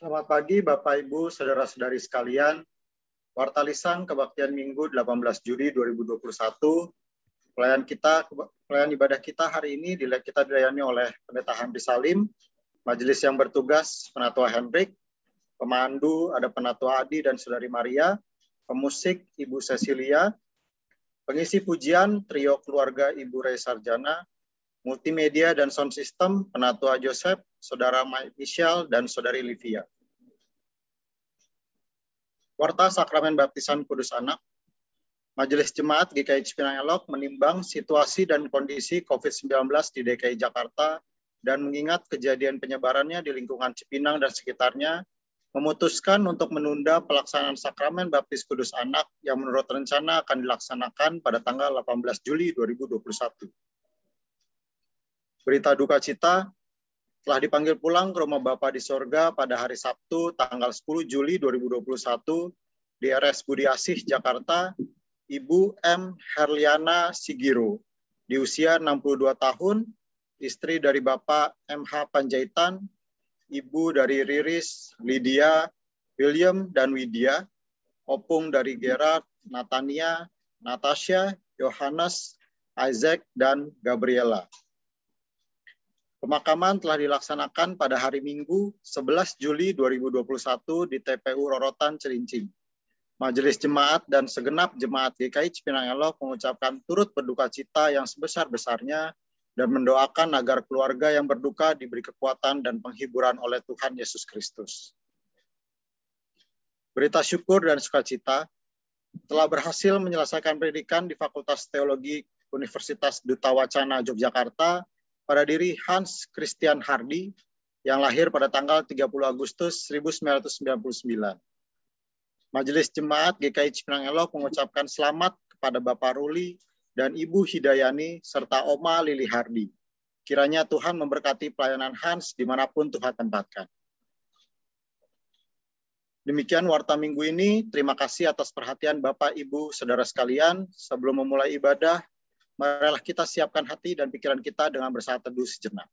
Selamat pagi Bapak Ibu, Saudara-saudari sekalian. Warta Lisan Kebaktian Minggu 18 Juli 2021. Pelayan ibadah kita hari ini kita dilayani oleh Pendeta Henry Salim, majelis yang bertugas Penatua Hendrik, pemandu ada Penatua Adi dan Saudari Maria, pemusik Ibu Cecilia, pengisi pujian trio keluarga Ibu Rey Sarjana, multimedia dan sound system Penatua Joseph, Saudara Michelle, dan Saudari Livia. Warta Sakramen Baptisan Kudus Anak, Majelis Jemaat GKI Cipinang Elok menimbang situasi dan kondisi COVID-19 di DKI Jakarta dan mengingat kejadian penyebarannya di lingkungan Cipinang dan sekitarnya, memutuskan untuk menunda pelaksanaan Sakramen Baptis Kudus Anak yang menurut rencana akan dilaksanakan pada tanggal 18 Juli 2021. Berita duka cita, telah dipanggil pulang ke rumah Bapa di Sorga pada hari Sabtu tanggal 10 Juli 2021 di RS Budi Asih, Jakarta, Ibu M. Herliana Sigiro, di usia 62 tahun, istri dari Bapak M.H. Panjaitan, Ibu dari Riris, Lydia, William, dan Widya, opung dari Gerard, Natania, Natasha, Yohanes, Isaac, dan Gabriela. Pemakaman telah dilaksanakan pada hari Minggu 11 Juli 2021 di TPU Rorotan, Cilincing. Majelis Jemaat dan segenap Jemaat GKI Cipinang Elok mengucapkan turut berduka cita yang sebesar-besarnya dan mendoakan agar keluarga yang berduka diberi kekuatan dan penghiburan oleh Tuhan Yesus Kristus. Berita syukur dan sukacita, telah berhasil menyelesaikan pendidikan di Fakultas Teologi Universitas Duta Wacana Yogyakarta pada diri Hans Christian Hardy yang lahir pada tanggal 30 Agustus 1999. Majelis Jemaat GKI Cipinang Elok mengucapkan selamat kepada Bapak Ruli dan Ibu Hidayani serta Oma Lili Hardy. Kiranya Tuhan memberkati pelayanan Hans dimanapun Tuhan tempatkan. Demikian warta minggu ini. Terima kasih atas perhatian Bapak, Ibu, Saudara sekalian. Sebelum memulai ibadah, marilah kita siapkan hati dan pikiran kita dengan bersaat teduh sejenak.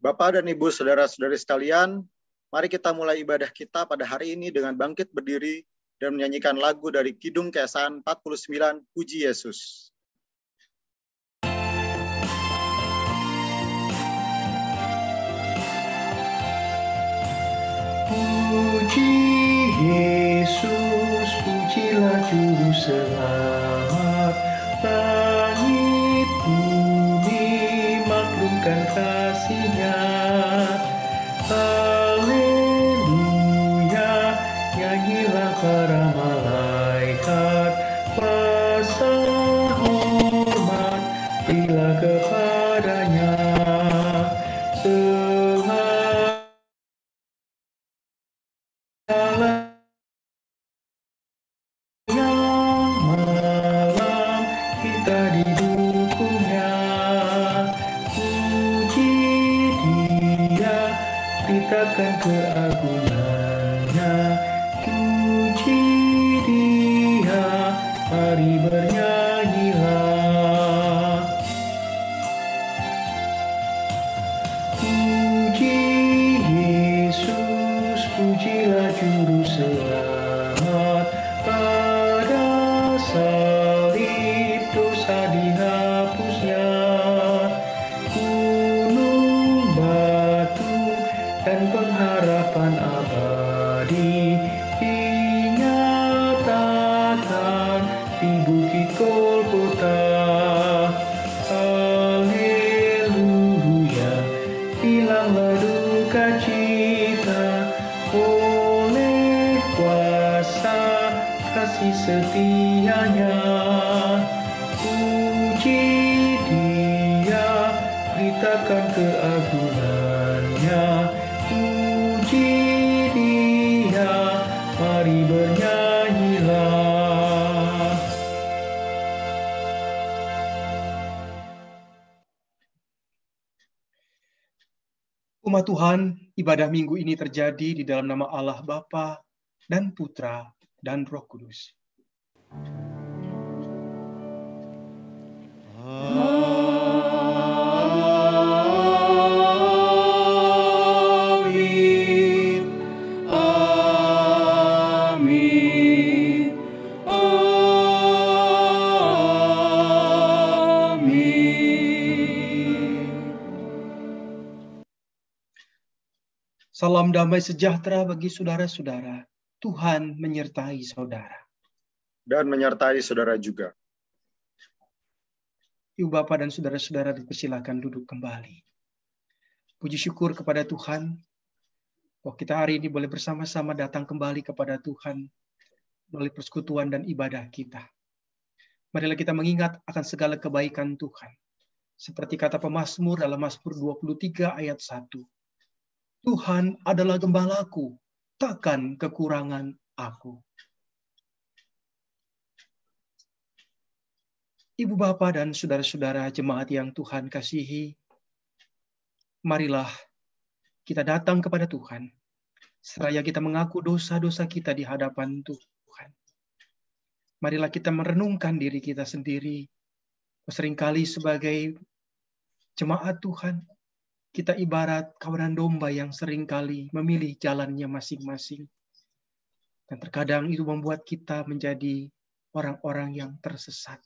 Bapak dan Ibu, saudara-saudari sekalian, mari kita mulai ibadah kita pada hari ini dengan bangkit berdiri dan menyanyikan lagu dari Kidung Keesahan 49, Puji Yesus. Puji Yesus, pujilah Juru Selamat, langit bumi maklumkan kasih-Nya. Haleluya, nyanyilah para malaikat, pasang hormat berilah kepadanya. Kita beritakan keagungannya. Puji Dia, mari bernyanyilah. Puji Yesus, pujilah Juru Selamat. Pada salib dosa dihapusnya. Gunung batu dan pengharapan abadi dinyatakan di bukit Golgota. Haleluya, hilanglah duka cita oleh kuasa kasih setianya. Puji Dia, beritakan keagungannya. Puji Dia, mari bernyanyilah. Umat Tuhan, ibadah minggu ini terjadi di dalam nama Allah Bapa dan Putra dan Roh Kudus. Amin. Amin. Amin. Salam damai sejahtera bagi saudara-saudara. Tuhan menyertai saudara. Dan menyertai saudara juga. Ibu Bapak dan saudara-saudara dipersilakan duduk kembali. Puji syukur kepada Tuhan bahwa kita hari ini boleh bersama-sama datang kembali kepada Tuhan melalui persekutuan dan ibadah kita. Marilah kita mengingat akan segala kebaikan Tuhan. Seperti kata pemazmur dalam Mazmur 23 ayat 1. Tuhan adalah gembalaku, takkan kekurangan aku. Ibu Bapa dan saudara-saudara jemaat yang Tuhan kasihi, marilah kita datang kepada Tuhan, seraya kita mengaku dosa-dosa kita di hadapan Tuhan. Marilah kita merenungkan diri kita sendiri. Seringkali sebagai jemaat Tuhan, kita ibarat kawanan domba yang seringkali memilih jalannya masing-masing. Dan terkadang itu membuat kita menjadi orang-orang yang tersesat.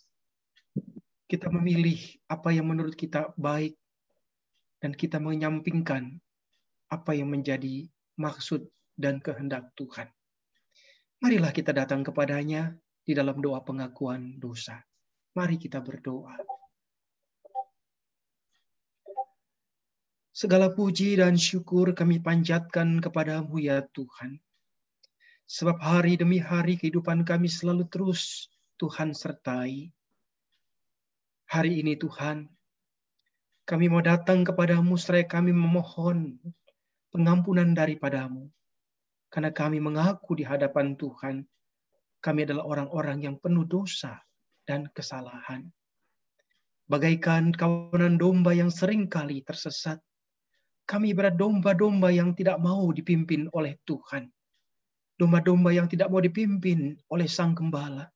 Kita memilih apa yang menurut kita baik, dan kita menyampingkan apa yang menjadi maksud dan kehendak Tuhan. Marilah kita datang kepadanya di dalam doa pengakuan dosa. Mari kita berdoa. Segala puji dan syukur kami panjatkan kepadamu ya Tuhan. Sebab hari demi hari kehidupan kami selalu terus Tuhan sertai. Hari ini Tuhan, kami mau datang kepadamu seraya kami memohon pengampunan daripadamu. Karena kami mengaku di hadapan Tuhan, kami adalah orang-orang yang penuh dosa dan kesalahan. Bagaikan kawanan domba yang seringkali tersesat, kami ibarat domba-domba yang tidak mau dipimpin oleh Tuhan. Domba-domba yang tidak mau dipimpin oleh Sang Gembala.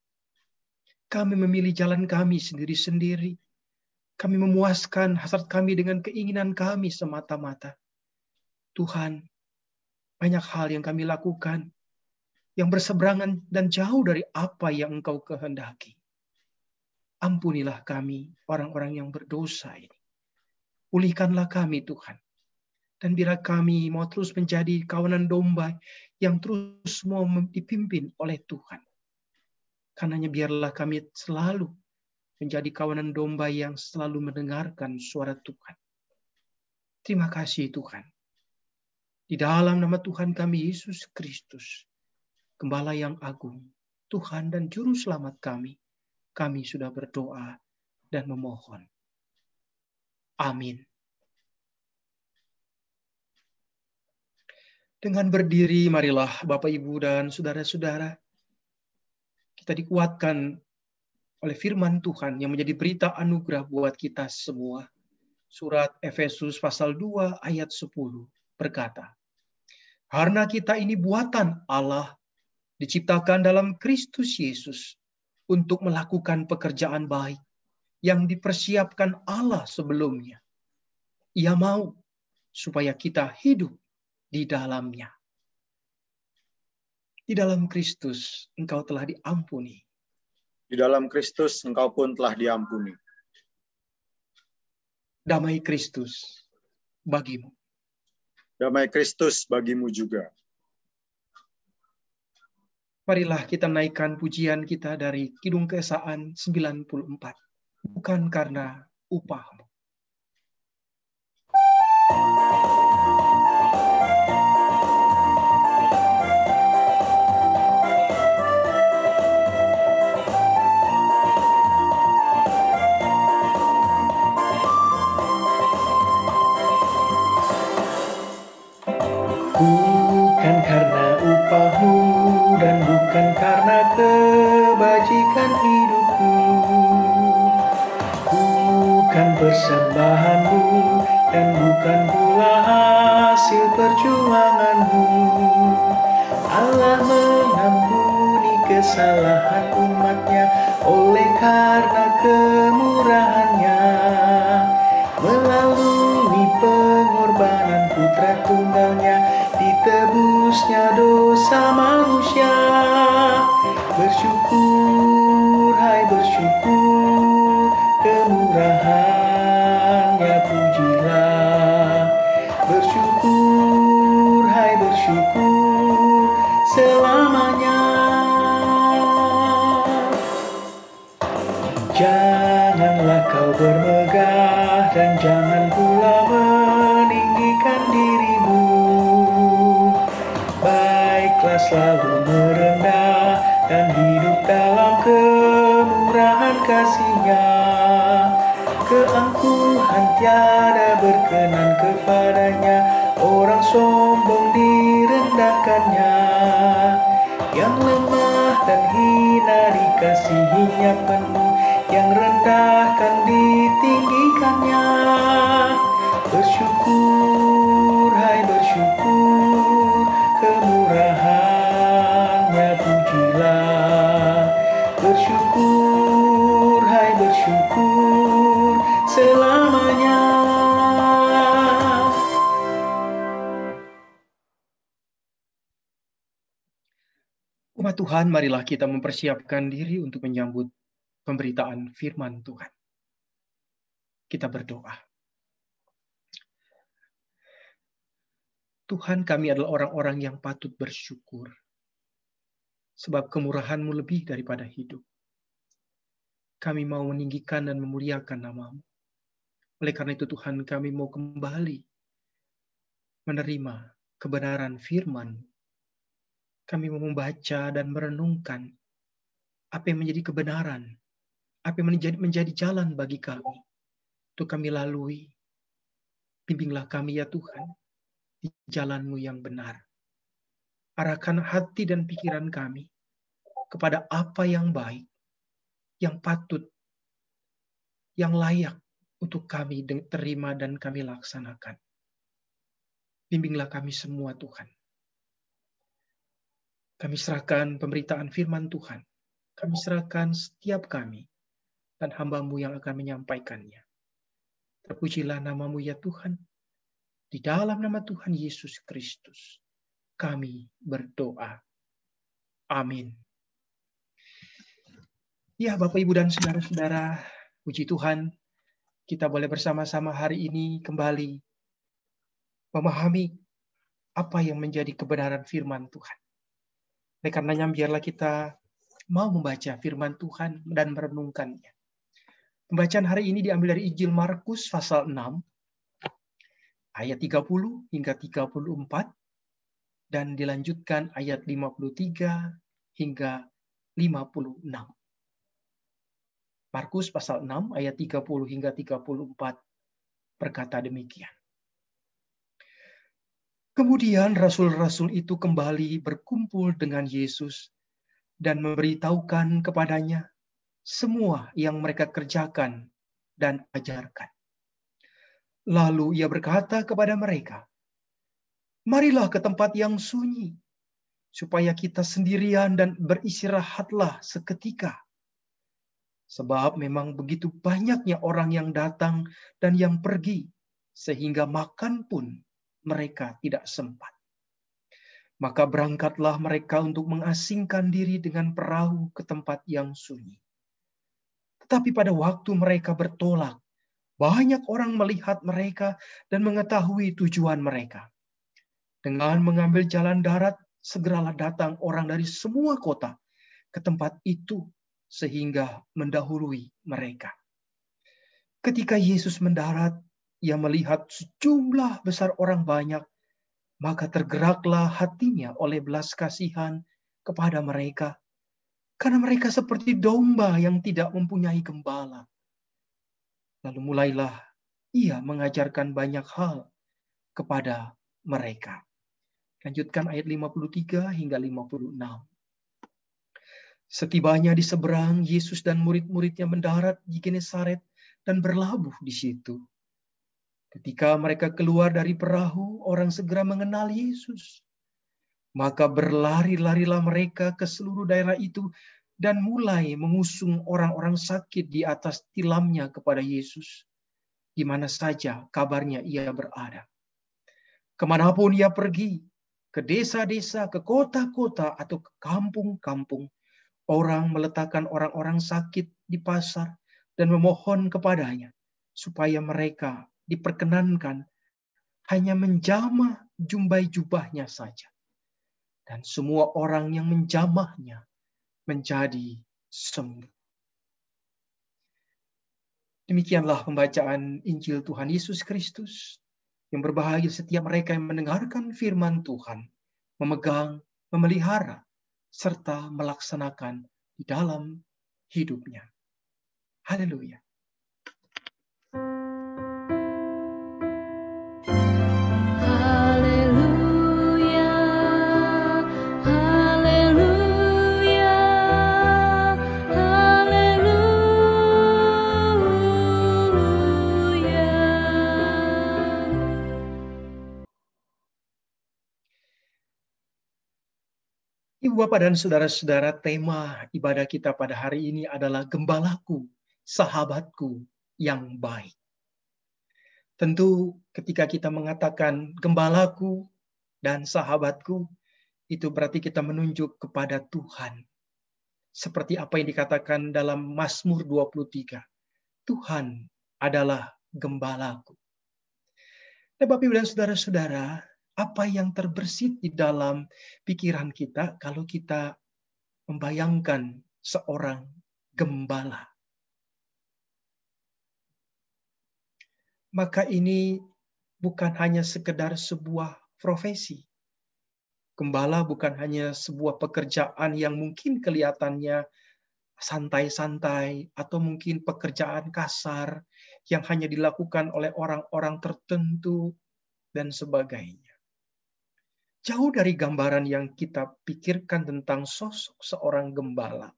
Kami memilih jalan kami sendiri-sendiri. Kami memuaskan hasrat kami dengan keinginan kami semata-mata. Tuhan, banyak hal yang kami lakukan yang berseberangan dan jauh dari apa yang Engkau kehendaki. Ampunilah kami, orang-orang yang berdosa ini. Pulihkanlah kami, Tuhan. Dan bila kami mau terus menjadi kawanan domba yang terus mau dipimpin oleh Tuhan. Karenanya biarlah kami selalu menjadi kawanan domba yang selalu mendengarkan suara Tuhan. Terima kasih Tuhan. Di dalam nama Tuhan kami Yesus Kristus, Gembala yang agung, Tuhan dan Juru Selamat kami sudah berdoa dan memohon. Amin. Dengan berdiri, marilah Bapak, Ibu, dan saudara-saudara, kita dikuatkan oleh firman Tuhan yang menjadi berita anugerah buat kita semua. Surat Efesus pasal 2 ayat 10 berkata, Karena kita ini buatan Allah, diciptakan dalam Kristus Yesus untuk melakukan pekerjaan baik yang dipersiapkan Allah sebelumnya. Ia mau supaya kita hidup di dalamnya. Di dalam Kristus engkau telah diampuni. Di dalam Kristus engkau pun telah diampuni. Damai Kristus bagimu. Damai Kristus bagimu juga. Marilah kita naikkan pujian kita dari Kidung Keesaan 94. Bukan karena upahmu. Bukan karena upahmu dan bukan karena kebajikan hidupku, bukan persembahanmu dan bukan pula hasil perjuanganmu. Allah mengampuni kesalahan umatnya oleh karena kemurahannya. Melalui pengorbanan putra tunggalnya, ditebusnya dosa manusia. Bersyukur, hai bersyukur, kemurahannya pujilah. Bersyukur, hai bersyukur, selamanya. Janganlah kau bermegah dan jangan pula meninggikan dirimu. Baiklah selalu merendah dan hidup dalam kemurahan kasih-Nya. Keangkuhan tiada berkenan kepadanya, orang sombong direndahkannya. Yang lemah dan hina dikasihinya penuh, yang rendah kan ditinggikannya. Bersyukur, hai bersyukur, kemurahannya pujilah. Bersyukur, hai bersyukur, selamanya. Umat Tuhan, marilah kita mempersiapkan diri untuk menyambut pemberitaan firman Tuhan. Kita berdoa. Tuhan, kami adalah orang-orang yang patut bersyukur, sebab kemurahan-Mu lebih daripada hidup. Kami mau meninggikan dan memuliakan nama-Mu. Oleh karena itu Tuhan, kami mau kembali menerima kebenaran firman. Kami mau membaca dan merenungkan apa yang menjadi kebenaran, apa yang menjadi jalan bagi kami. Untuk kami lalui. Bimbinglah kami ya Tuhan, di jalan-Mu yang benar. Arahkan hati dan pikiran kami kepada apa yang baik, yang patut, yang layak untuk kami terima dan kami laksanakan. Bimbinglah kami semua Tuhan. Kami serahkan pemberitaan firman Tuhan. Kami serahkan setiap kami dan hamba-Mu yang akan menyampaikannya. Terpujilah nama-Mu ya Tuhan. Di dalam nama Tuhan Yesus Kristus, kami berdoa. Amin. Ya Bapak, Ibu, dan saudara-saudara, puji Tuhan, kita boleh bersama-sama hari ini kembali memahami apa yang menjadi kebenaran firman Tuhan. Oleh karenanya, biarlah kita mau membaca firman Tuhan dan merenungkannya. Pembacaan hari ini diambil dari Injil Markus pasal 6, ayat 30 hingga 34, dan dilanjutkan ayat 53 hingga 56. Markus pasal 6, ayat 30 hingga 34, berkata demikian. Kemudian rasul-rasul itu kembali berkumpul dengan Yesus dan memberitahukan kepadanya semua yang mereka kerjakan dan ajarkan. Lalu ia berkata kepada mereka, Marilah ke tempat yang sunyi, supaya kita sendirian dan beristirahatlah seketika. Sebab memang begitu banyaknya orang yang datang dan yang pergi, sehingga makan pun mereka tidak sempat. Maka berangkatlah mereka untuk mengasingkan diri dengan perahu ke tempat yang sunyi. Tetapi pada waktu mereka bertolak, banyak orang melihat mereka dan mengetahui tujuan mereka. Dengan mengambil jalan darat, segeralah datang orang dari semua kota ke tempat itu sehingga mendahului mereka. Ketika Yesus mendarat, ia melihat sejumlah besar orang banyak, maka tergeraklah hatinya oleh belas kasihan kepada mereka, karena mereka seperti domba yang tidak mempunyai gembala. Lalu mulailah ia mengajarkan banyak hal kepada mereka. Lanjutkan ayat 53 hingga 56. Setibanya di seberang, Yesus dan murid-muridnya mendarat di Genesaret dan berlabuh di situ. Ketika mereka keluar dari perahu, orang segera mengenal Yesus. Maka berlari-larilah mereka ke seluruh daerah itu dan mulai mengusung orang-orang sakit di atas tilamnya kepada Yesus, di mana saja kabarnya ia berada. Kemanapun ia pergi, ke desa-desa, ke kota-kota, atau ke kampung-kampung, orang meletakkan orang-orang sakit di pasar dan memohon kepadanya supaya mereka diperkenankan hanya menjamah jumbai jubahnya saja. Dan semua orang yang menjamahnya menjadi sembuh. Demikianlah pembacaan Injil Tuhan Yesus Kristus. Yang berbahagia setiap mereka yang mendengarkan firman Tuhan, memegang, memelihara, serta melaksanakan di dalam hidupnya. Haleluya. Ibu Bapak dan saudara-saudara, tema ibadah kita pada hari ini adalah Gembalaku, Sahabatku yang Baik. Tentu ketika kita mengatakan Gembalaku dan Sahabatku, itu berarti kita menunjuk kepada Tuhan. Seperti apa yang dikatakan dalam Mazmur 23. Tuhan adalah Gembalaku. Nah, Bapak Ibu dan saudara-saudara, apa yang terbersit di dalam pikiran kita kalau kita membayangkan seorang gembala? Maka ini bukan hanya sekedar sebuah profesi. Gembala bukan hanya sebuah pekerjaan yang mungkin kelihatannya santai-santai atau mungkin pekerjaan kasar yang hanya dilakukan oleh orang-orang tertentu dan sebagainya. Jauh dari gambaran yang kita pikirkan tentang sosok seorang gembala,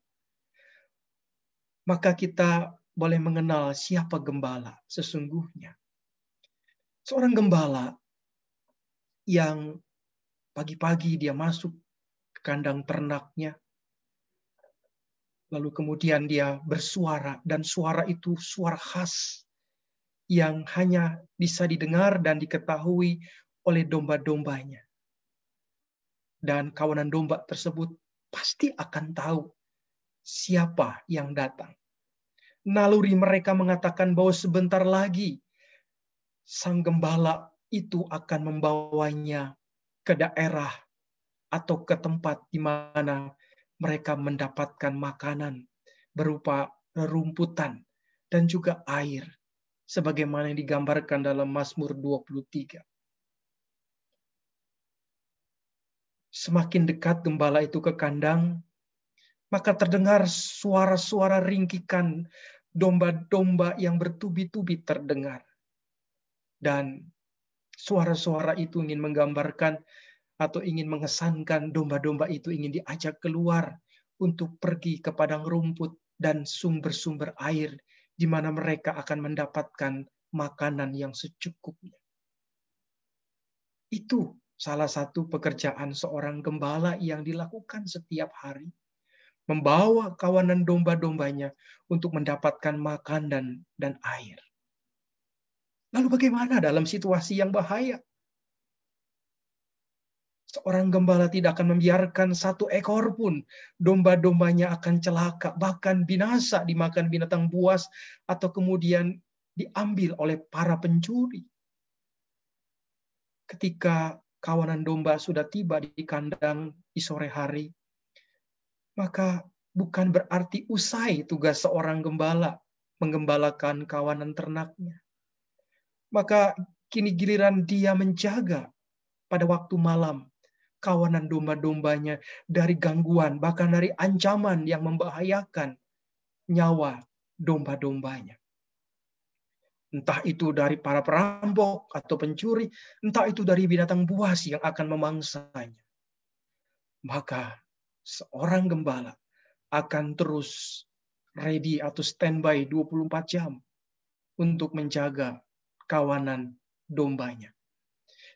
maka kita boleh mengenal siapa gembala sesungguhnya. Seorang gembala yang pagi-pagi dia masuk ke kandang ternaknya, lalu kemudian dia bersuara, dan suara itu suara khas yang hanya bisa didengar dan diketahui oleh domba-dombanya. Dan kawanan domba tersebut pasti akan tahu siapa yang datang. Naluri mereka mengatakan bahwa sebentar lagi sang gembala itu akan membawanya ke daerah atau ke tempat di mana mereka mendapatkan makanan berupa rerumputan dan juga air, sebagaimana yang digambarkan dalam Mazmur 23. Semakin dekat gembala itu ke kandang, maka terdengar suara-suara ringkikan domba-domba yang bertubi-tubi terdengar. Dan suara-suara itu ingin menggambarkan atau ingin mengesankan domba-domba itu ingin diajak keluar untuk pergi ke padang rumput dan sumber-sumber air di mana mereka akan mendapatkan makanan yang secukupnya. Itu salah satu pekerjaan seorang gembala yang dilakukan setiap hari. Membawa kawanan domba-dombanya untuk mendapatkan makan dan air. Lalu bagaimana dalam situasi yang bahaya? Seorang gembala tidak akan membiarkan satu ekor pun domba-dombanya akan celaka, bahkan binasa dimakan binatang buas atau kemudian diambil oleh para pencuri. Ketika kawanan domba sudah tiba di kandang di sore hari, maka bukan berarti usai tugas seorang gembala menggembalakan kawanan ternaknya. Maka kini giliran dia menjaga pada waktu malam kawanan domba-dombanya dari gangguan, bahkan dari ancaman yang membahayakan nyawa domba-dombanya. Entah itu dari para perampok atau pencuri, entah itu dari binatang buas yang akan memangsanya. Maka seorang gembala akan terus ready atau standby 24 jam untuk menjaga kawanan dombanya.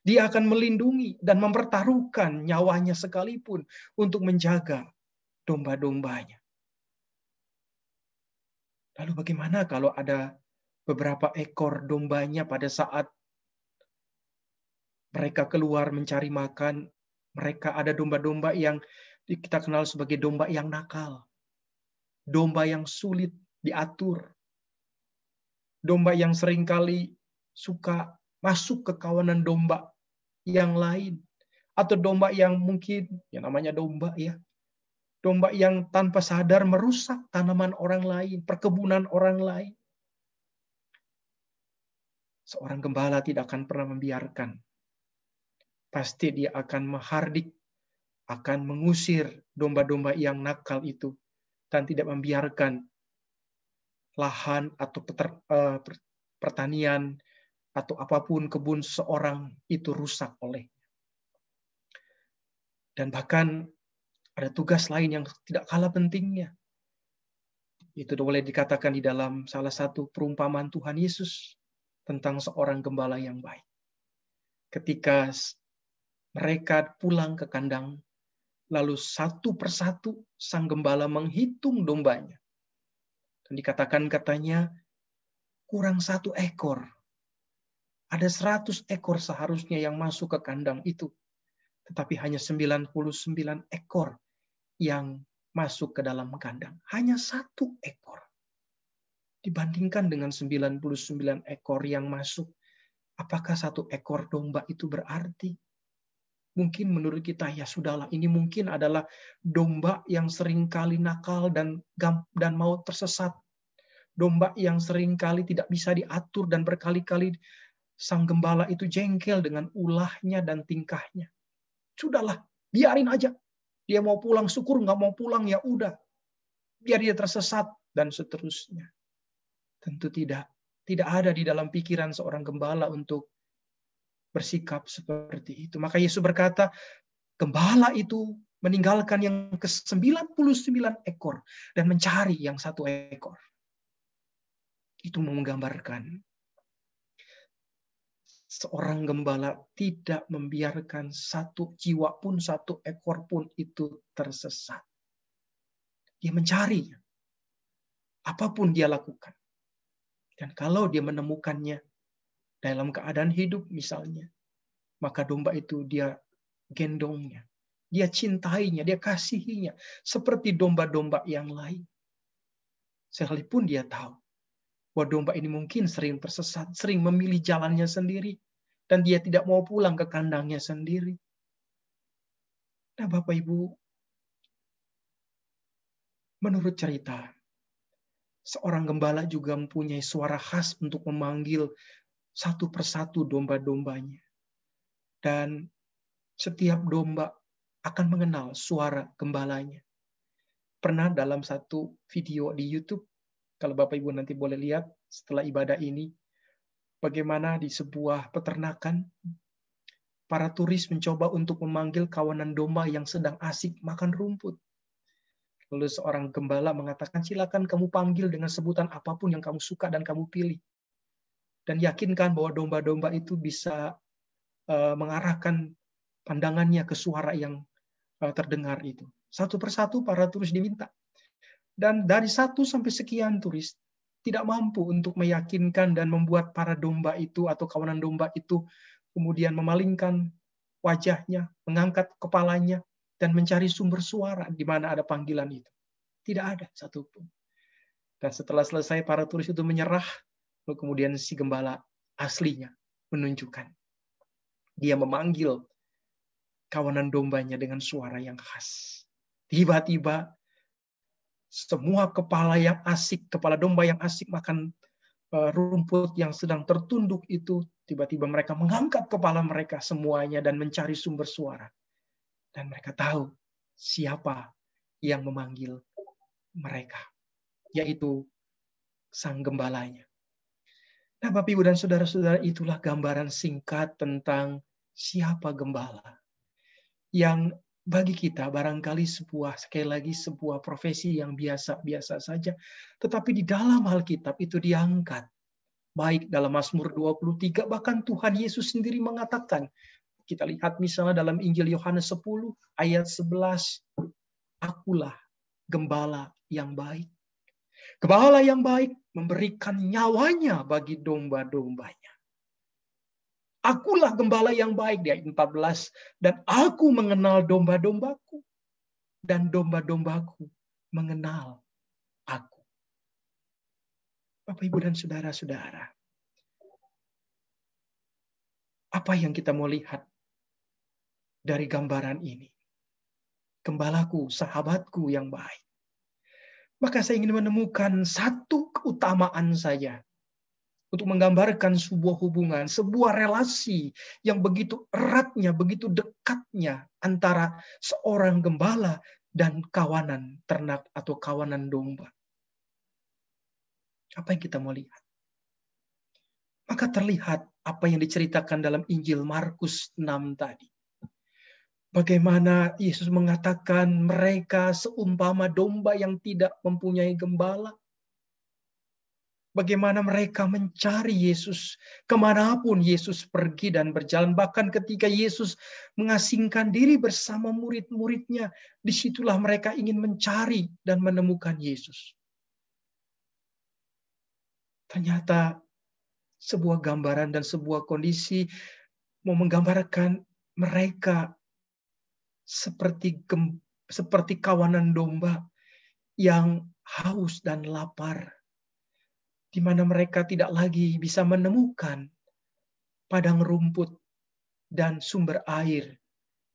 Dia akan melindungi dan mempertaruhkan nyawanya sekalipun untuk menjaga domba-dombanya. Lalu bagaimana kalau ada beberapa ekor dombanya pada saat mereka keluar mencari makan, mereka ada domba-domba yang kita kenal sebagai domba yang nakal. Domba yang sulit diatur. Domba yang seringkali suka masuk ke kawanan domba yang lain, atau domba yang mungkin yang namanya domba ya, domba yang tanpa sadar merusak tanaman orang lain, perkebunan orang lain. Seorang gembala tidak akan pernah membiarkan. Pasti dia akan menghardik, akan mengusir domba-domba yang nakal itu dan tidak membiarkan lahan atau pertanian atau apapun kebun seorang itu rusak olehnya. Dan bahkan ada tugas lain yang tidak kalah pentingnya. Itu boleh dikatakan di dalam salah satu perumpamaan Tuhan Yesus tentang seorang gembala yang baik. Ketika mereka pulang ke kandang, lalu satu persatu sang gembala menghitung dombanya. Dan dikatakan katanya kurang 1 ekor. Ada 100 ekor seharusnya yang masuk ke kandang itu. Tetapi hanya 99 ekor yang masuk ke dalam kandang. Hanya 1 ekor. Dibandingkan dengan 99 ekor yang masuk, apakah 1 ekor domba itu berarti? Mungkin menurut kita, ya sudahlah, ini mungkin adalah domba yang seringkali nakal dan mau tersesat. Domba yang seringkali tidak bisa diatur dan berkali-kali sang gembala itu jengkel dengan ulahnya dan tingkahnya. Sudahlah, biarin aja. Dia mau pulang, syukur. Nggak mau pulang, ya udah. Biar dia tersesat, dan seterusnya. Tentu tidak. Tidak ada di dalam pikiran seorang gembala untuk bersikap seperti itu. Maka Yesus berkata, gembala itu meninggalkan yang ke-99 ekor dan mencari yang 1 ekor. Itu menggambarkan seorang gembala tidak membiarkan 1 jiwa pun, 1 ekor pun itu tersesat. Dia mencarinya. Apapun dia lakukan. Dan kalau dia menemukannya dalam keadaan hidup misalnya, maka domba itu dia gendongnya. Dia cintainya, dia kasihinya. Seperti domba-domba yang lain. Sekalipun dia tahu bahwa domba ini mungkin sering tersesat, sering memilih jalannya sendiri, dan dia tidak mau pulang ke kandangnya sendiri. Nah, Bapak Ibu, menurut cerita, seorang gembala juga mempunyai suara khas untuk memanggil satu persatu domba-dombanya. Dan setiap domba akan mengenal suara gembalanya. Pernah dalam satu video di YouTube, kalau Bapak Ibu nanti boleh lihat setelah ibadah ini, bagaimana di sebuah peternakan, para turis mencoba untuk memanggil kawanan domba yang sedang asik makan rumput. Lalu seorang gembala mengatakan, silakan kamu panggil dengan sebutan apapun yang kamu suka dan kamu pilih. Dan yakinkan bahwa domba-domba itu bisa mengarahkan pandangannya ke suara yang terdengar itu. Satu persatu para turis diminta. Dan dari 1 sampai sekian turis tidak mampu untuk meyakinkan dan membuat para domba itu atau kawanan domba itu kemudian memalingkan wajahnya, mengangkat kepalanya, dan mencari sumber suara di mana ada panggilan itu. Tidak ada satupun. Dan setelah selesai para turis itu menyerah, lalu kemudian si gembala aslinya menunjukkan. Dia memanggil kawanan dombanya dengan suara yang khas. Tiba-tiba semua kepala domba yang asik makan rumput yang sedang tertunduk itu, tiba-tiba mereka mengangkat kepala mereka semuanya dan mencari sumber suara. Dan mereka tahu siapa yang memanggil mereka, yaitu sang gembalanya. Nah, Bapak, Ibu, dan saudara-saudara, itulah gambaran singkat tentang siapa gembala. Yang bagi kita barangkali sekali lagi sebuah profesi yang biasa-biasa saja, tetapi di dalam Alkitab itu diangkat. Baik dalam Mazmur 23, bahkan Tuhan Yesus sendiri mengatakan, kita lihat misalnya dalam Injil Yohanes 10 ayat 11, akulah gembala yang baik. Gembala yang baik memberikan nyawanya bagi domba-dombanya. Akulah gembala yang baik, di ayat 14, dan aku mengenal domba-dombaku, dan domba-dombaku mengenal aku. Bapak, Ibu, dan saudara-saudara, apa yang kita mau lihat dari gambaran ini? Gembalaku, sahabatku yang baik. Maka saya ingin menemukan satu keutamaan saja untuk menggambarkan sebuah hubungan, sebuah relasi yang begitu eratnya, begitu dekatnya antara seorang gembala dan kawanan ternak atau kawanan domba. Apa yang kita mau lihat? Maka terlihat apa yang diceritakan dalam Injil Markus 6 tadi. Bagaimana Yesus mengatakan mereka seumpama domba yang tidak mempunyai gembala. Bagaimana mereka mencari Yesus kemanapun Yesus pergi dan berjalan. Bahkan ketika Yesus mengasingkan diri bersama murid-muridnya, disitulah mereka ingin mencari dan menemukan Yesus. Ternyata sebuah gambaran dan sebuah kondisi mau menggambarkan mereka seperti kawanan domba yang haus dan lapar, di mana mereka tidak lagi bisa menemukan padang rumput dan sumber air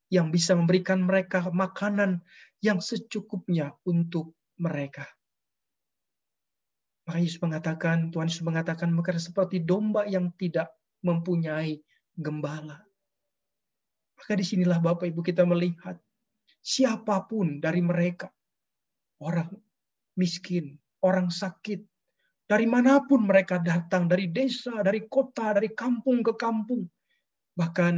yang bisa memberikan mereka makanan yang secukupnya untuk mereka. Maka Tuhan Yesus mengatakan mereka seperti domba yang tidak mempunyai gembala. Maka disinilah Bapak Ibu kita melihat siapapun dari mereka, orang miskin, orang sakit, dari manapun mereka datang, dari desa, dari kota, dari kampung ke kampung. Bahkan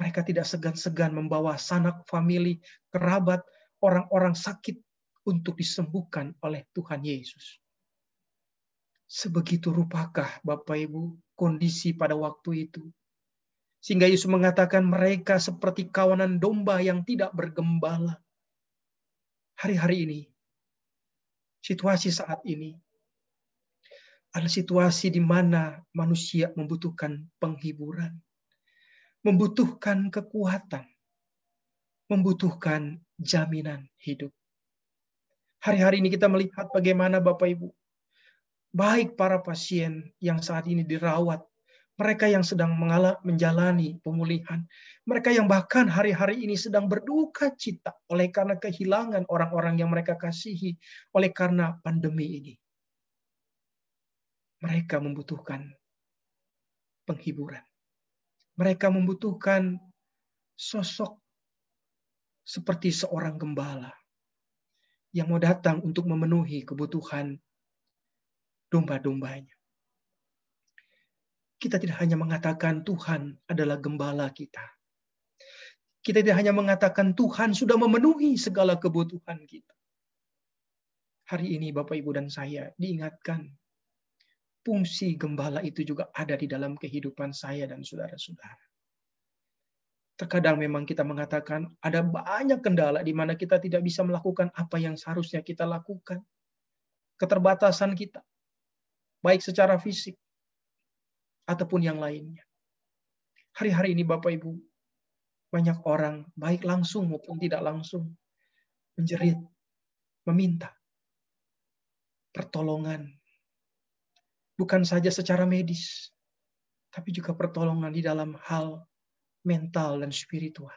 mereka tidak segan-segan membawa sanak famili, kerabat, orang-orang sakit untuk disembuhkan oleh Tuhan Yesus. Sebegitu rupakah Bapak Ibu kondisi pada waktu itu. Sehingga Yesus mengatakan mereka seperti kawanan domba yang tidak bergembala. Hari-hari ini, situasi saat ini, adalah situasi di mana manusia membutuhkan penghiburan, membutuhkan kekuatan, membutuhkan jaminan hidup. Hari-hari ini kita melihat bagaimana Bapak Ibu, baik para pasien yang saat ini dirawat, mereka yang sedang menjalani pemulihan, mereka yang bahkan hari-hari ini sedang berduka cita oleh karena kehilangan orang-orang yang mereka kasihi oleh karena pandemi ini. Mereka membutuhkan penghiburan. Mereka membutuhkan sosok seperti seorang gembala yang mau datang untuk memenuhi kebutuhan domba-dombanya. Kita tidak hanya mengatakan Tuhan adalah gembala kita. Kita tidak hanya mengatakan Tuhan sudah memenuhi segala kebutuhan kita. Hari ini Bapak, Ibu, dan saya diingatkan fungsi gembala itu juga ada di dalam kehidupan saya dan saudara-saudara. Terkadang memang kita mengatakan ada banyak kendala di mana kita tidak bisa melakukan apa yang seharusnya kita lakukan. Keterbatasan kita, baik secara fisik ataupun yang lainnya. Hari-hari ini Bapak Ibu, banyak orang baik langsung maupun tidak langsung menjerit, meminta pertolongan. Bukan saja secara medis, tapi juga pertolongan di dalam hal mental dan spiritual.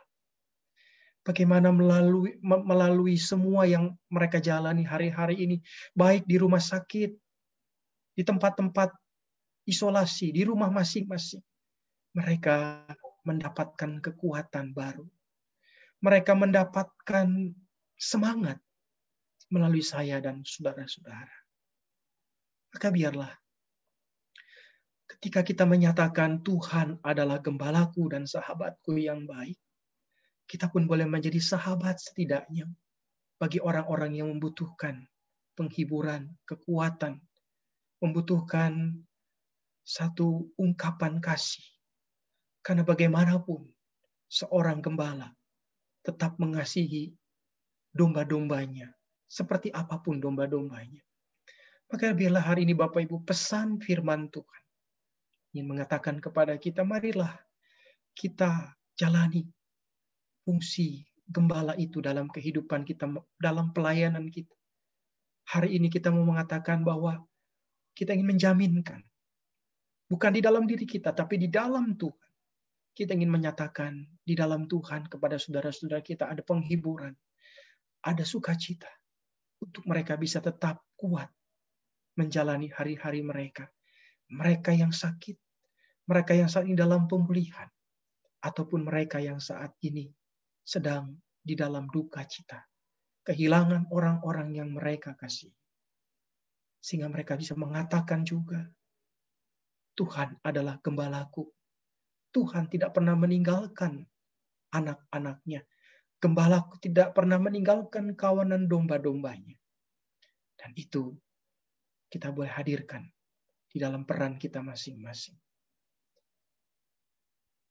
Bagaimana melalui semua yang mereka jalani hari-hari ini, baik di rumah sakit, di tempat-tempat isolasi, di rumah masing-masing. Mereka mendapatkan kekuatan baru. Mereka mendapatkan semangat melalui saya dan saudara-saudara. Maka biarlah ketika kita menyatakan Tuhan adalah gembalaku dan sahabatku yang baik, kita pun boleh menjadi sahabat setidaknya bagi orang-orang yang membutuhkan penghiburan, kekuatan, membutuhkan satu ungkapan kasih. Karena bagaimanapun seorang gembala tetap mengasihi domba-dombanya, seperti apapun domba-dombanya. Maka biarlah hari ini Bapak Ibu pesan firman Tuhan ingin mengatakan kepada kita, marilah kita jalani fungsi gembala itu dalam kehidupan kita, dalam pelayanan kita. Hari ini kita mau mengatakan bahwa kita ingin menjaminkan, bukan di dalam diri kita, tapi di dalam Tuhan. Kita ingin menyatakan di dalam Tuhan kepada saudara-saudara kita ada penghiburan, ada sukacita untuk mereka bisa tetap kuat menjalani hari-hari mereka. Mereka yang sakit, mereka yang saat ini dalam pemulihan, ataupun mereka yang saat ini sedang di dalam duka cita, kehilangan orang-orang yang mereka kasih. Sehingga mereka bisa mengatakan juga, Tuhan adalah gembalaku. Tuhan tidak pernah meninggalkan anak-anaknya. Gembalaku tidak pernah meninggalkan kawanan domba-dombanya. Dan itu kita boleh hadirkan di dalam peran kita masing-masing.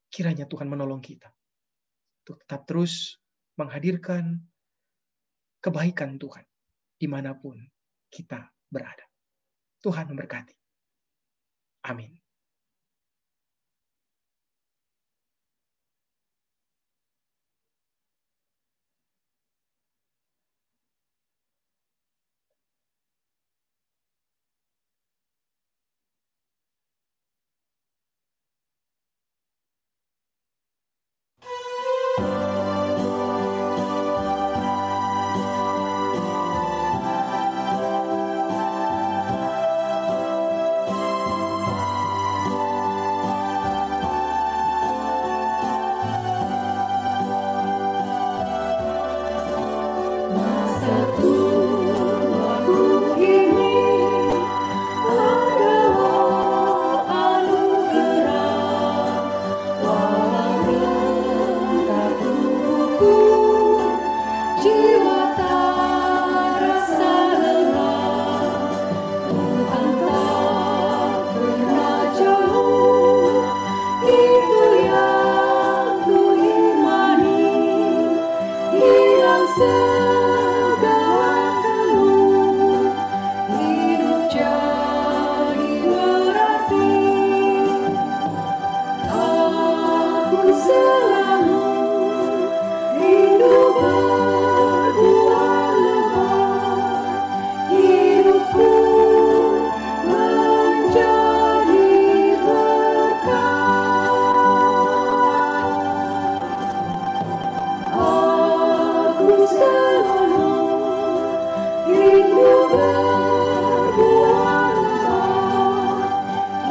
Kiranya Tuhan menolong kita untuk tetap terus menghadirkan kebaikan Tuhan dimanapun kita berada. Tuhan memberkati. Amin.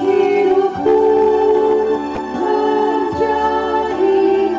Hidupku menjadi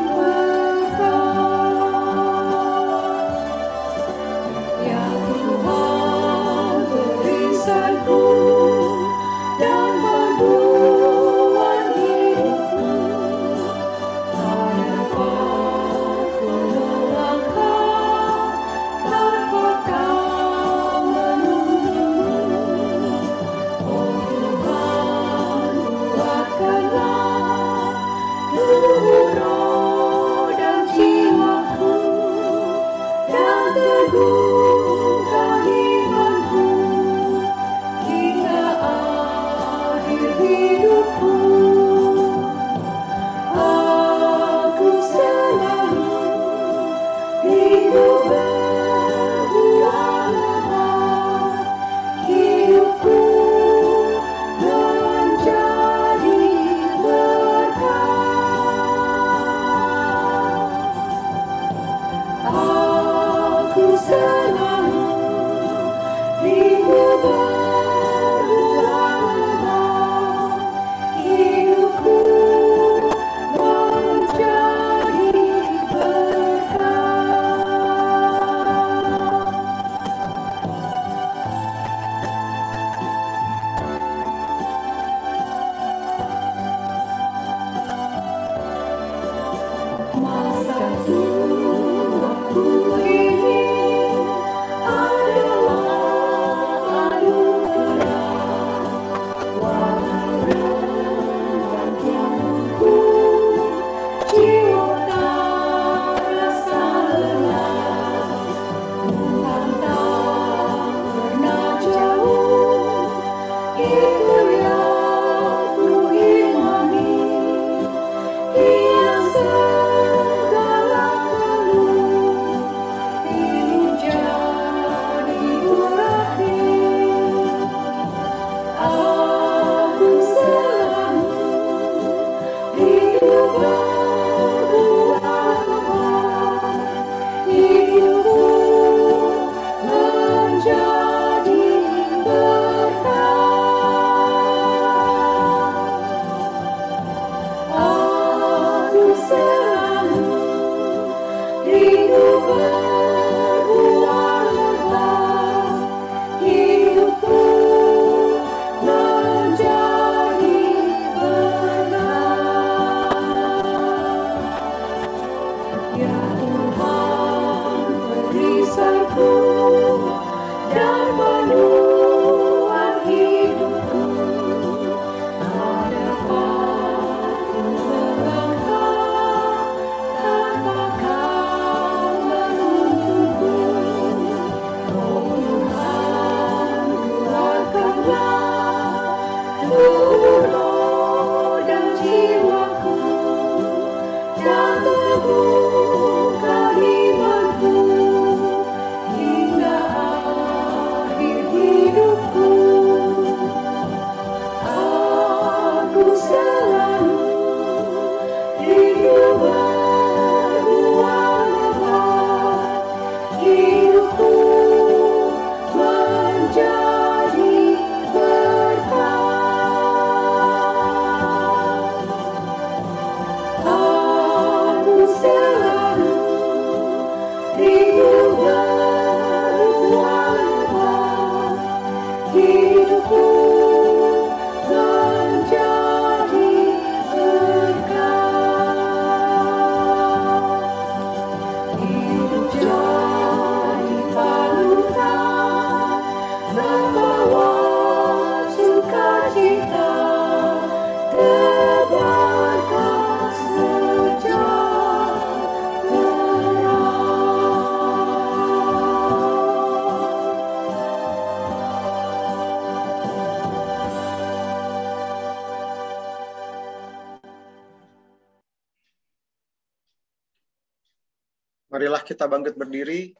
Marilah kita bangkit berdiri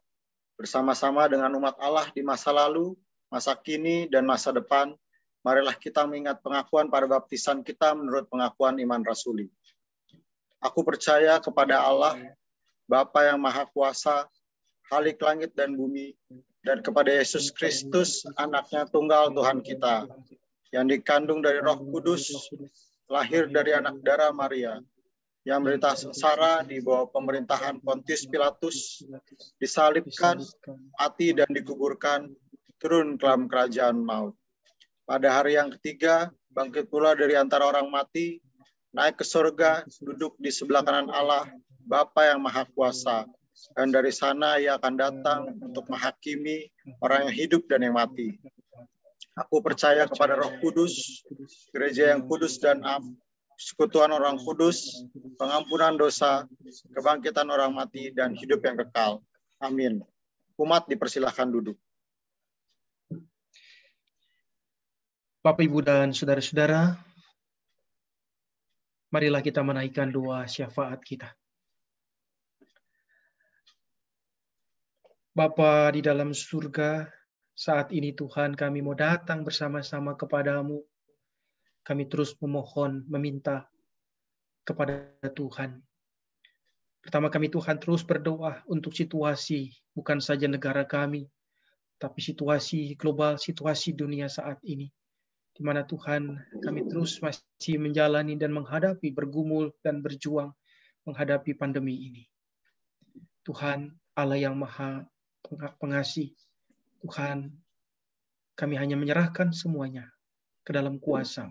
bersama-sama dengan umat Allah di masa lalu, masa kini, dan masa depan. Marilah kita mengingat pengakuan pada baptisan kita menurut pengakuan iman rasuli. Aku percaya kepada Allah, Bapa yang Maha Kuasa, Khalik langit dan bumi, dan kepada Yesus Kristus, anaknya tunggal Tuhan kita, yang dikandung dari Roh Kudus, lahir dari anak darah Maria, yang menderita sengsara di bawah pemerintahan Pontius Pilatus, disalibkan, mati dan dikuburkan, turun ke dalam kerajaan maut. Pada hari yang ketiga, bangkit pula dari antara orang mati, naik ke surga, duduk di sebelah kanan Allah, Bapa yang Maha Kuasa, dan dari sana ia akan datang untuk menghakimi orang yang hidup dan yang mati. Aku percaya kepada Roh Kudus, gereja yang kudus dan am, persekutuan orang kudus, pengampunan dosa, kebangkitan orang mati, dan hidup yang kekal. Amin. Umat dipersilahkan duduk. Bapak, Ibu, dan saudara-saudara, marilah kita menaikkan doa syafaat kita. Bapa di dalam surga, saat ini Tuhan kami mau datang bersama-sama kepadamu. Kami terus memohon, meminta kepada Tuhan. Pertama kami Tuhan terus berdoa untuk situasi, bukan saja negara kami, tapi situasi global, situasi dunia saat ini. Di mana Tuhan kami terus masih menjalani dan menghadapi, bergumul dan berjuang menghadapi pandemi ini. Tuhan Allah yang Maha Pengasih, Tuhan kami hanya menyerahkan semuanya ke dalam kuasa.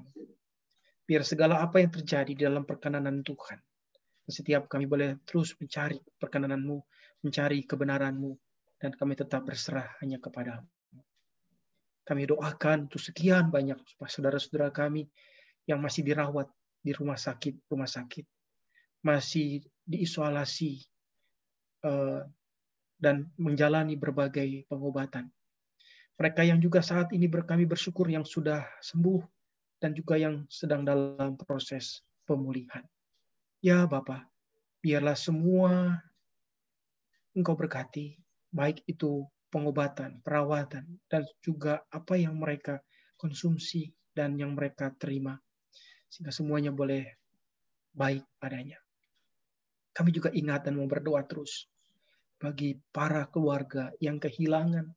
Biar segala apa yang terjadi dalam perkenanan Tuhan, Setiap kami boleh terus mencari perkenan-Mu, mencari kebenaran-Mu, dan kami tetap berserah hanya kepada-Mu. Kami doakan untuk sekian banyak saudara-saudara kami yang masih dirawat di rumah sakit, masih diisolasi dan menjalani berbagai pengobatan. Mereka yang juga saat ini kami bersyukur yang sudah sembuh dan juga yang sedang dalam proses pemulihan. Ya Bapa, biarlah semua Engkau berkati, baik itu pengobatan, perawatan, dan juga apa yang mereka konsumsi dan yang mereka terima, sehingga semuanya boleh baik padanya. Kami juga ingat dan mau berdoa terus bagi para keluarga yang kehilangan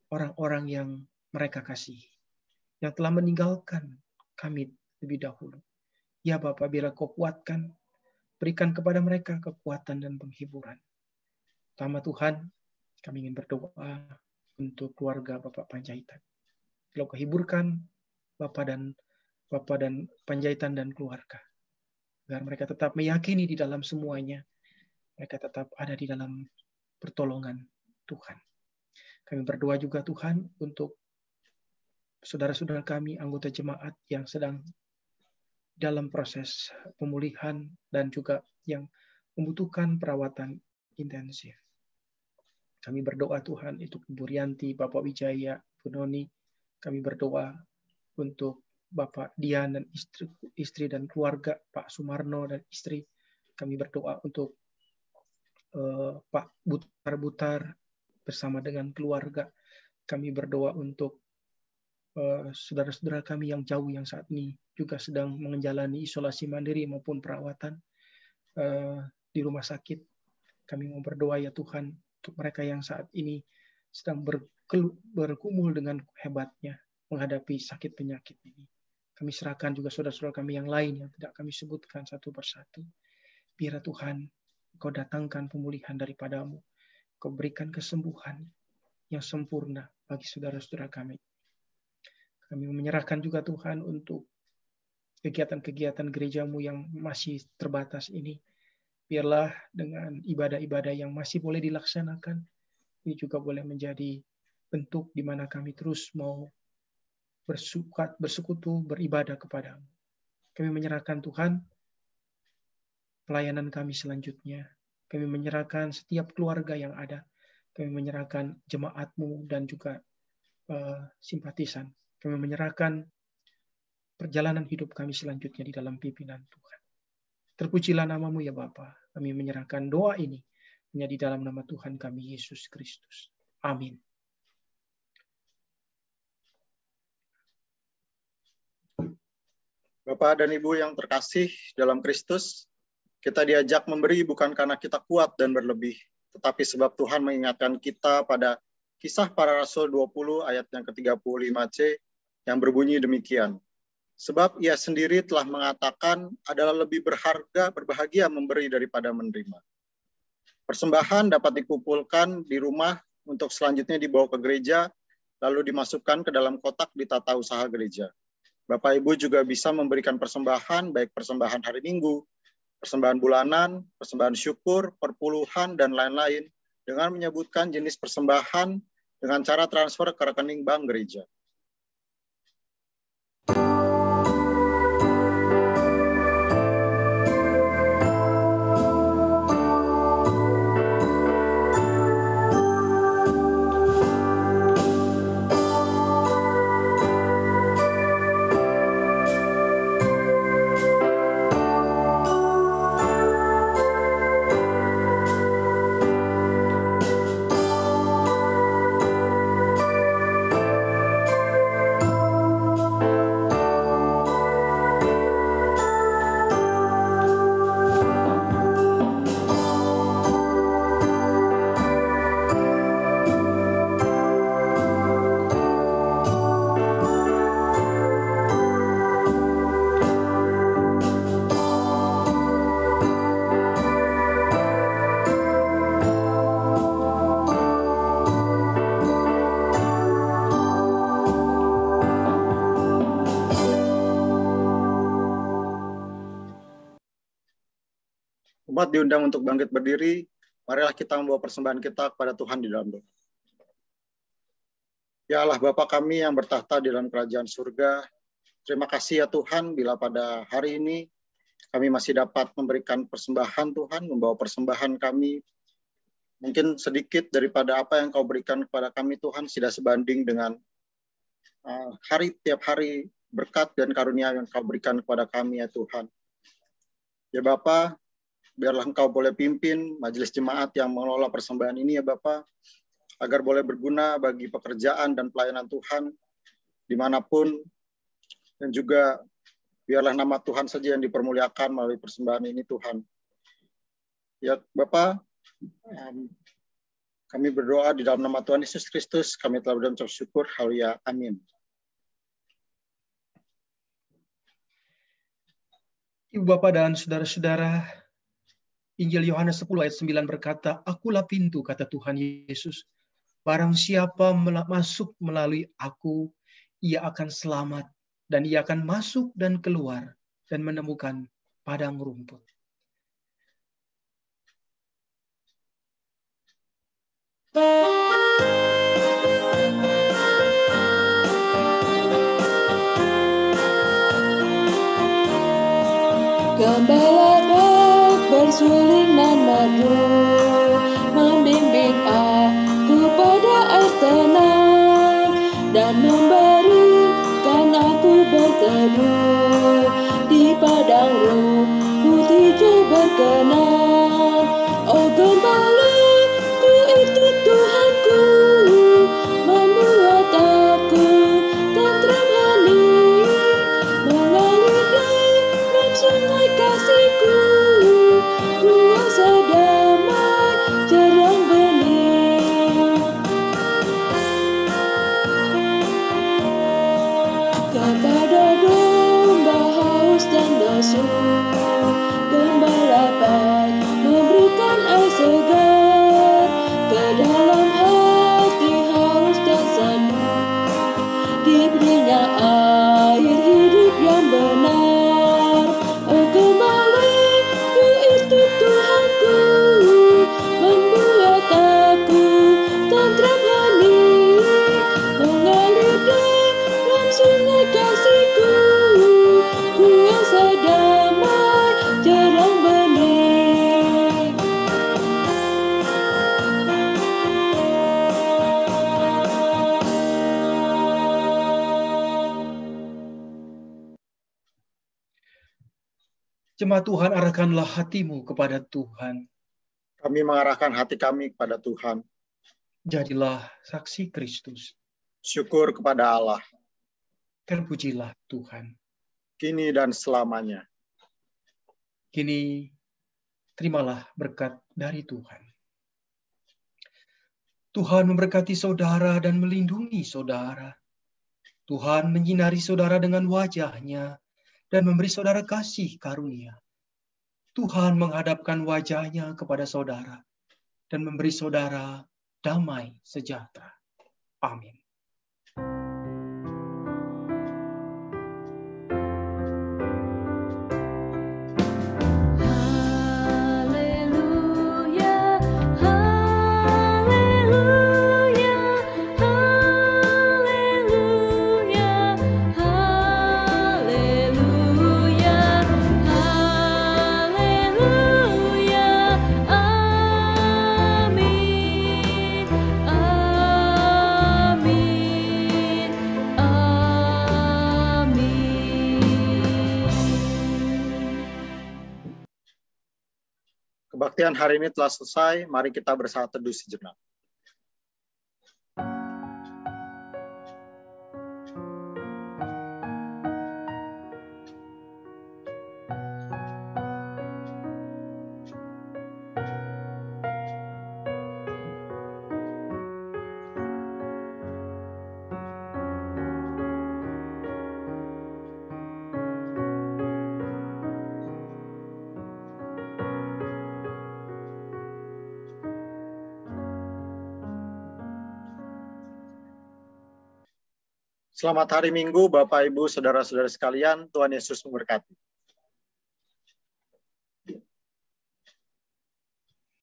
orang-orang yang mereka kasihi, yang telah meninggalkan kami lebih dahulu. Ya Bapa, biarlah Kau kuatkan, berikan kepada mereka kekuatan dan penghiburan. Pertama Tuhan, kami ingin berdoa untuk keluarga Bapak Panjaitan. Kalau Kau hiburkan Bapak dan Panjaitan dan keluarga, agar mereka tetap meyakini di dalam semuanya, mereka tetap ada di dalam pertolongan Tuhan. Kami berdoa juga Tuhan untuk saudara-saudara kami, anggota jemaat yang sedang dalam proses pemulihan dan juga yang membutuhkan perawatan intensif. Kami berdoa Tuhan untuk Ibu Rianti, Bapak Wijaya, Bu Noni. Kami berdoa untuk Bapak Dian dan istri dan keluarga, Pak Sumarno dan istri. Kami berdoa untuk Pak Butar bersama dengan keluarga. Kami berdoa untuk saudara-saudara kami yang jauh yang saat ini juga sedang menjalani isolasi mandiri maupun perawatan di rumah sakit. Kami mau berdoa ya Tuhan untuk mereka yang saat ini sedang bergumul dengan hebatnya menghadapi sakit penyakit ini. Kami serahkan juga saudara-saudara kami yang lain yang tidak kami sebutkan satu persatu. Biar Tuhan Kau datangkan pemulihan daripada-Mu. Kau berikan kesembuhan yang sempurna bagi saudara-saudara kami. Kami menyerahkan juga Tuhan untuk kegiatan-kegiatan gereja-Mu yang masih terbatas ini. Biarlah dengan ibadah-ibadah yang masih boleh dilaksanakan, ini juga boleh menjadi bentuk di mana kami terus mau bersekutu, beribadah kepada-Mu. Kami menyerahkan Tuhan pelayanan kami selanjutnya. Kami menyerahkan setiap keluarga yang ada. Kami menyerahkan jemaat-Mu dan juga simpatisan. Kami menyerahkan perjalanan hidup kami selanjutnya di dalam pimpinan Tuhan. Terpujilah nama-Mu ya Bapa. Kami menyerahkan doa ini hanya di dalam nama Tuhan kami Yesus Kristus. Amin. Bapak dan Ibu yang terkasih dalam Kristus, kita diajak memberi bukan karena kita kuat dan berlebih, tetapi sebab Tuhan mengingatkan kita pada Kisah Para Rasul 20 ayat yang ke-35c yang berbunyi demikian. Sebab ia sendiri telah mengatakan adalah lebih berbahagia memberi daripada menerima. Persembahan dapat dikumpulkan di rumah untuk selanjutnya dibawa ke gereja, lalu dimasukkan ke dalam kotak di tata usaha gereja. Bapak Ibu juga bisa memberikan persembahan, baik persembahan hari Minggu, persembahan bulanan, persembahan syukur, perpuluhan, dan lain-lain, dengan menyebutkan jenis persembahan dengan cara transfer ke rekening bank gereja. Umat diundang untuk bangkit berdiri. Marilah kita membawa persembahan kita kepada Tuhan di dalam doa. Ya Allah Bapa kami yang bertahta di dalam kerajaan surga, terima kasih ya Tuhan bila pada hari ini kami masih dapat memberikan persembahan Tuhan, membawa persembahan kami. Mungkin sedikit daripada apa yang Kau berikan kepada kami Tuhan, tidak sebanding dengan tiap hari berkat dan karunia yang Kau berikan kepada kami ya Tuhan. Ya Bapa, biarlah Engkau boleh pimpin majelis jemaat yang mengelola persembahan ini ya Bapa, agar boleh berguna bagi pekerjaan dan pelayanan Tuhan dimanapun, dan juga biarlah nama Tuhan saja yang dipermuliakan melalui persembahan ini Tuhan. Ya Bapa, kami berdoa di dalam nama Tuhan Yesus Kristus, kami telah berdoa syukur, haleluya, amin. Ibu Bapak dan saudara-saudara, Injil Yohanes 10 ayat 9 berkata, "Akulah pintu," kata Tuhan Yesus. "Barang siapa masuk melalui aku, ia akan selamat, dan ia akan masuk dan keluar dan menemukan padang rumput." Gembala bersuling dan merdu, membimbing aku pada air tenang, dan memberikan aku berteduh di padang rumput hijau berkenan. Oh gembalaku itu Tuhanku, membuat aku tentram hening, mengalir dalam sungai kasihku, kuasa damai terang bening. Kepada domba haus dan lesu, gembala memberikan air segar. Ke dalam hati haus dan sendu, diberinya air hidup yang benar. Oh gembalaku itu Tuhanku, membuat aku tentram hening, mengalir dalam sungai kasihku, kuasa damai terang bening. Jemaat Tuhan, arahkanlah hatimu kepada Tuhan. Kami mengarahkan hati kami kepada Tuhan. Jadilah saksi Kristus. Syukur kepada Allah, Terpujilah Tuhan. kini dan selamanya. Kini terimalah berkat dari Tuhan. Tuhan memberkati saudara dan melindungi saudara. Tuhan menyinari saudara dengan wajah-Nya dan memberi saudara kasih karunia. Tuhan menghadapkan wajah-Nya kepada saudara dan memberi saudara damai sejahtera. Amin. Haleluya, haleluya, haleluya, haleluya, haleluya, amin, amin, amin. Kebaktian hari ini telah selesai, mari kita bersama teduh sejenak. Selamat hari Minggu, Bapak, Ibu, Saudara-saudara sekalian. Tuhan Yesus memberkati.